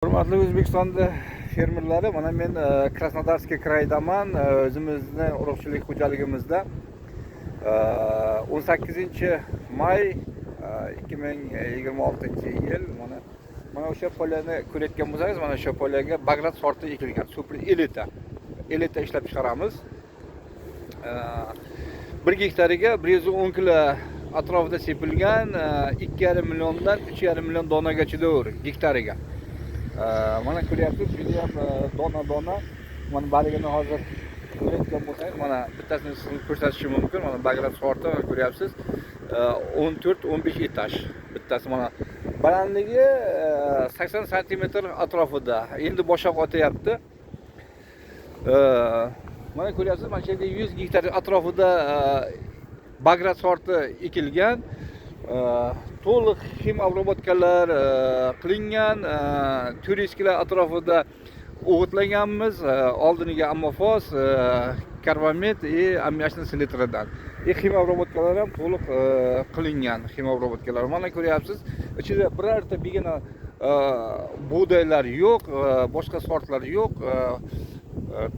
Hurmatli O'zbekistonda fermerlari, mana men Krasnodarskiy kraydaman. O'zimizni urug'chilik xo'jaligimizda 18-may 2026-yil mana o'sha polyani ko'rayotgan bo'lsangiz, mana shu polyaga bagrat sorti ekilgan, super elita ishlab chiqaramiz. 1 gektariga 110 kilo atrofida sepilgan, 2,5 milliondan 3,5 million donagacha gektariga. Mana ko'ryapsiz, juda ham dona. Mana baligini hozir ko'rayotgan bo'lsangiz, mana bittasini sizga ko'rsatishim mumkin. Mana bagrat sorti ko'ryapsiz. 14-15 etaj. Bittasi mana balandligi 80 sm atrofida. Endi boshoq otyapti. Mana ko'ryapsiz, mana shu yerda 100 gektar atrofida bagrat sorti ekilgan. To'liq xim obrabotkalar qilingan, turistlar atrofida o'g'itlaganmiz. Oldiniga ammofos, karbamid va ammiachniy selitradan. Xim obrabotkalar ham to'liq qilingan. Xim obrabotkalar mana ko'ryapsiz. Ichida birorta begina bug'doylar yo'q, boshqa sortlar yo'q.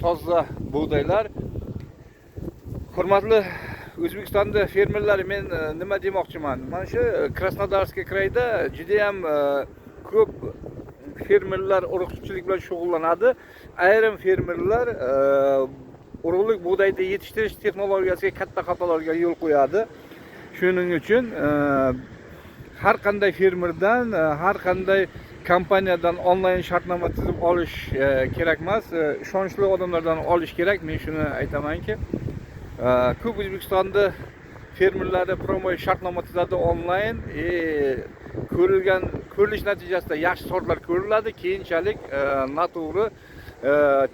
Toza bug'doylar. Hurmatli O'zbekistonda fermerlar, men nima demoqchiman? Mana shu Krasnodarskiy krayda juda ham ko'p fermerlar urug'chilik bilan shug'ullanadi. Ayrim fermerlar urug'lik bug'doyni yetishtirish texnologiyasiga katta xatolarga yo'l qo'yadi. Shuning uchun har qanday fermerdan, har qanday kompaniyadan onlayn shartnoma tuzib olish kerak emas. Ishonchli odamlardan olish kerak. Men shuni aytamanki, ko'p O'zbekistonda fermerlari promo shartnoma tuzadi onlayn. Ko'rilish natijasida yaxshi sortlar ko'riladi, keyinchalik noto'g'ri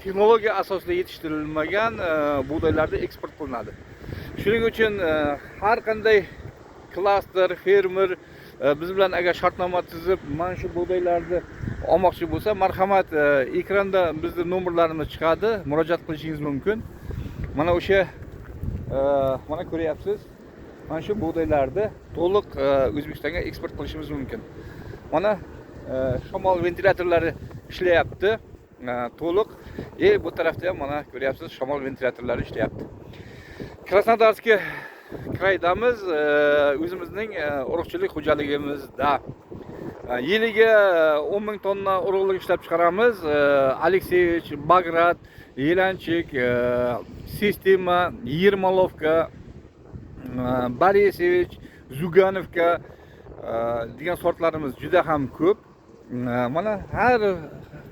texnologiya asosida yetishtirilmagan bug'doylarda eksport qilinadi. Shuning uchun har qanday klaster fermer biz bilan agar shartnoma tuzib mana shu bug'doylarni olmoqchi bo'lsa, marhamat, ekranda bizning nomerlarimiz chiqadi, murojaat qilishingiz mumkin. Mana o'sha mana ko'ryapsiz, mana shu bug'doylarni to'liq O'zbekistonga eksport qilishimiz mumkin. Mana shamol ventilyatorlari ishlayapti to'liq. Bu tarafda ham mana ko'ryapsiz, shamol ventilyatorlari ishlayapti. Krasnodarskiy kraydamiz, o'zimizning urug'chilik xo'jaligimizda. Yiliga 10 ming tonna urug'lik ishlab chiqaramiz. Alekseyevich, Bagrat, Yelanchik, Sistema, Yermalovka, Borisevich, Zuganovka degan sortlarimiz juda ham ko'p. Mana har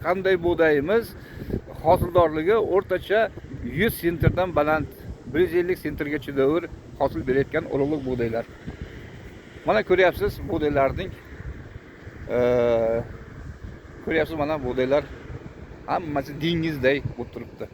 qanday bug'doyimiz hosildorligi o'rtacha 100 sentrdan baland, 150 sentrgacha hosil berayotgan urug'lik bug'doylar. Mana ko'ryapsiz, bug'doylarning ko'ryapsiz, mana bug'doylar hammasi dengizday bo'lib turibdi.